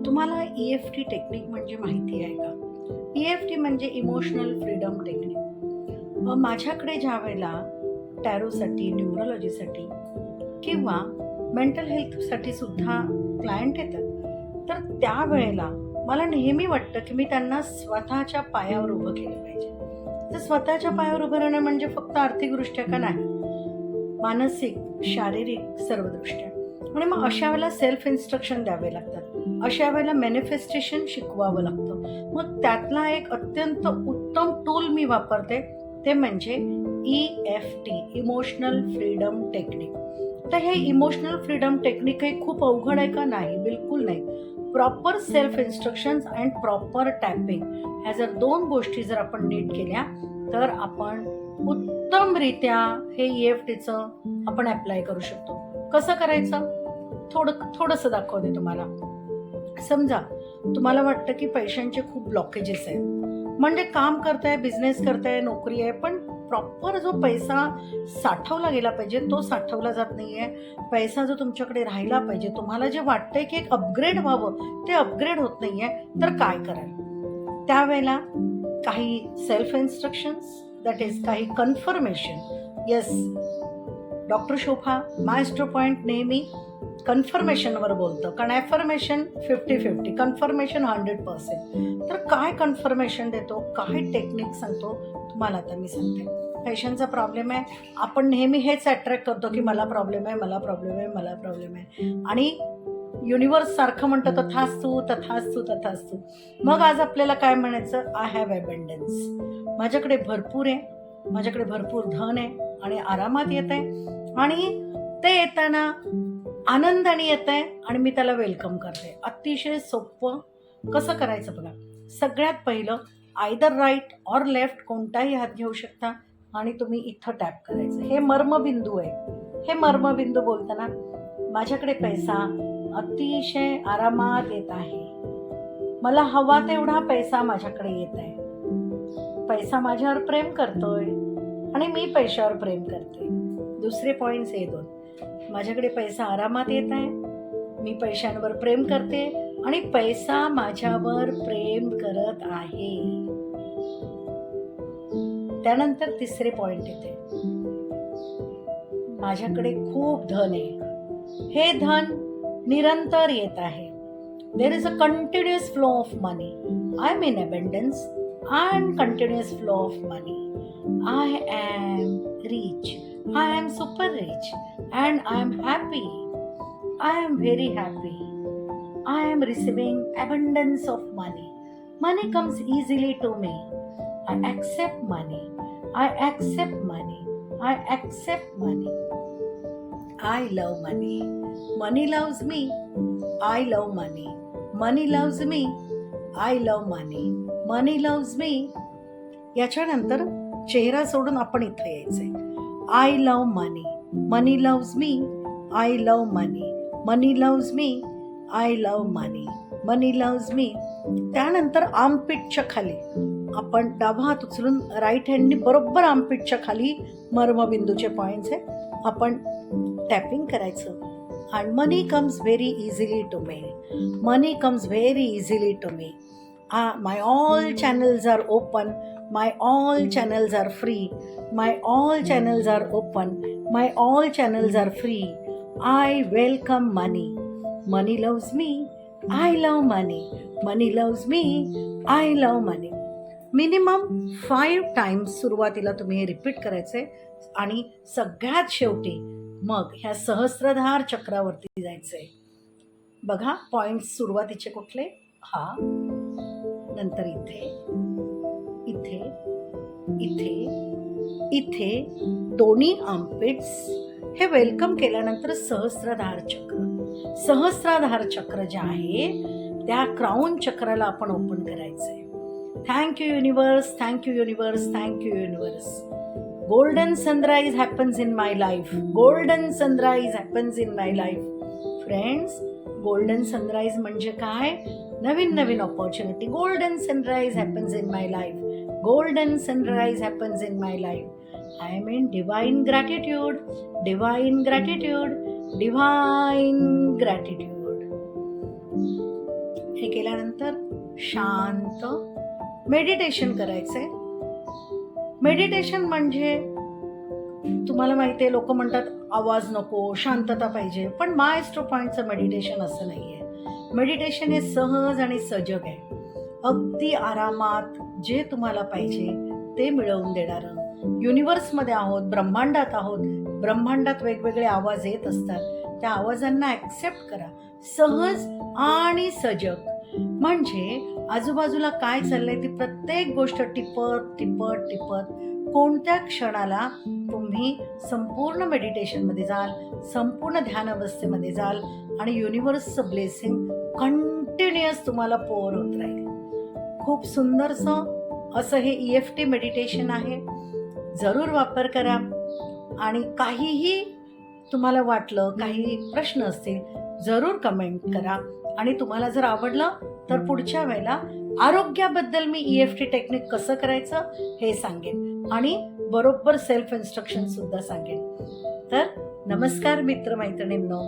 तुम्हाला EFT technique म्हणजे माहिती आहे का? EFT म्हणजे इमोशनल फ्रीडम टेक्निक. माझ्याकडे ज्यावेळेला टॅरोसाठी, न्यूमरोलॉजीसाठी किंवा मेंटल हेल्थसाठी सुद्धा क्लायंट येतात, तर त्यावेळेला मला नेहमी वाटतं की मी त्यांना स्वतःच्या पायावर उभं केलं पाहिजे. तर स्वतःच्या पायावर उभं राहणं म्हणजे फक्त आर्थिकदृष्ट्या का नाही, मानसिक, शारीरिक सर्वदृष्ट्या. आणि मग अशा वेळेला सेल्फ इन्स्ट्रक्शन द्यावे लागतात. अशा वेळेला मॅनिफेस्टेशन शिकवावं लागतं. मग त्यातला एक अत्यंत उत्तम टूल मी वापरते, ते म्हणजे EFT, इमोशनल फ्रीडम टेक्निक. तर हे इमोशनल फ्रीडम टेक्निक काही खूप अवघड आहे का? नाही, बिलकुल नाही. Proper self instructions and proper tapping, ह्या जर दोन गोष्टी जर आपण नीट केल्या तर आपण उत्तमरित्या हे EFTचं आपण अप्लाय करू शकतो. कसं करायचं? थोडंसं दाखवते तुम्हाला. समजा तुम्हाला वाटतं की पैशांचे खूप ब्लॉकेजेस आहेत, म्हणजे काम करताय, बिझनेस करताय, नोकरी आहे, पण प्रॉपर जो पैसा साठवला गेला पाहिजे तो साठवला जात नाहीये. पैसा जो तुमच्याकडे राहिला पाहिजे, तुम्हाला जे वाटतंय की एक अपग्रेड व्हावं, ते अपग्रेड होत नाहीये, तर काय कराल? त्यावेळेला काही सेल्फ इन्स्ट्रक्शन्स, दॅट इज काही कन्फर्मेशन. येस, डॉक्टर शोभा मायस्ट्रो पॉइंट नेहमी कन्फर्मेशनवर बोलतं, कारण ॲफर्मेशन 50-50, कन्फर्मेशन 100%. तर काय कन्फर्मेशन देतो, काय टेक्निक सांगतो तुम्हाला आता मी सांगते. पैशांचा प्रॉब्लेम आहे, आपण नेहमी हेच अट्रॅक्ट करतो की मला प्रॉब्लेम आहे, मला प्रॉब्लेम आहे, मला प्रॉब्लेम आहे, आणि युनिवर्स सारखं म्हणतं तथास्तु तथास्तु तथास्तु. मग आज आपल्याला काय म्हणायचं? I have abundance. माझ्याकडे भरपूर आहे, माझ्याकडे भरपूर धन आहे आणि आरामात येत आहे, आणि ते येताना आनंदाने येत आहे आणि मी त्याला वेलकम करते. अतिशय सोपं. कसं करायचं बघा. सगळ्यात पहिलं आयदर राईट ऑर लेफ्ट कोणताही हात घेऊ शकता आणि तुम्ही इथं टॅप करायचं. हे मर्मबिंदू आहे. हे मर्मबिंदू बोलताना माझ्याकडे पैसा अतिशय आरामात येत आहे, मला हवा तेवढा पैसा माझ्याकडे येत आहे, पैसा माझ्यावर प्रेम करतोय आणि मी पैशावर प्रेम करते. दुसरे पॉईंट्स हे दोन. माझ्याकडे पैसा आरामात येत आहे, मी पैशांवर प्रेम करते आणि पैसा माझ्यावर प्रेम करत आहे. त्यानंतर तिसरे पॉइंट येते, माझ्याकडे खूप धन आहे, हे धन निरंतर येत आहे. There is a continuous flow of money. I am in abundance and continuous flow of money. I am rich, I am super rich, and I am happy. I am very happy. I am receiving abundance of money. Money comes easily to me. I accept money. I accept money. I accept money. I love money. Money loves me. I love money. Money loves me. I love money. Money loves me. याच्यानंतर चेहरा सोडून आपण इथं यायचंय. I love money. Money loves me. I love money. Money loves me. I love money. Money loves me. त्यानंतर आर्मपिटच्या खाली आपण डावा हात उचलून राईट हँडनी बरोबर आर्मपिटच्या खाली मर्मबिंदूचे पॉइंट्स आहे, आपण टॅपिंग करायचं. And money comes very easily to me. Money comes very easily to me. My all channels are open. My all channels are free. My all channels are open. My all channels are free. I welcome money. Money loves me. I love money. Money loves me. I love money. Minimum 5 times सुरुवातीला तुम्ही हे repeat करायचे आणि सगळ्यात शेवटी मग ह्या सहस्त्रधार चक्रावरती जायचंय. बघा पॉइंट्स सुरुवातीचे कुठले? हा, नंतर इथे, इथे, इथे, इथे, दोन्ही आर्मपिट्स. हे वेलकम केल्यानंतर सहस्त्रधार चक्र. सहस्त्राधार चक्र जे आहे त्या क्राऊन चक्राला आपण ओपन करायचंय. Thank you universe, thank you universe, thank you universe. Golden sunrise happens in my life. Golden sunrise happens in my life. Friends, golden sunrise म्हणजे काय? नवीन नवीन opportunity. Golden sunrise happens in my life. Golden sunrise happens in my life. I am in divine gratitude. Divine gratitude. Divine gratitude. हे केल्यानंतर शांत meditation करायचंय. Meditation म्हणजे तुम्हाला माहिती आहे, लोक म्हणतात आवाज नको, शांतता पाहिजे, पण मायस्ट्रो पॉइंटचं मेडिटेशन असं नाही आहे. मेडिटेशन हे सहज आणि सजग आहे. अगदी आरामात जे तुम्हाला पाहिजे ते मिळवून देणारं. युनिवर्समध्ये आहोत, ब्रह्मांडात आहोत, ब्रह्मांडात वेगवेगळे आवाज येत असतात. त्या आवाजांना ॲक्सेप्ट करा, सहज आणि सजग. म्हणजे आजूबाजूला काय चाललंय ती प्रत्येक गोष्ट टिपत टिपत टिपत कोणत्या क्षणाला तुम्ही संपूर्ण मेडिटेशनमध्ये जाल, संपूर्ण ध्यान अवस्थेमध्ये जाल आणि युनिवर्सचं ब्लेसिंग कंटिन्युअस तुम्हाला पोअर होत राहील. खूप सुंदरसं असं हे EFT मेडिटेशन आहे. जरूर वापर करा. आणि काहीही तुम्हाला वाटलं, काही प्रश्न असतील, जरूर कमेंट करा. आणि तुम्हाला जर आवडलं तर पुढच्या वेळेला आरोग्याबद्दल मी EFT टेक्निक कसं करायचं हे सांगेन आणि बरोबर सेल्फ इन्स्ट्रक्शन सुद्धा सांगेन. तर नमस्कार मित्रमैत्रिणींनो.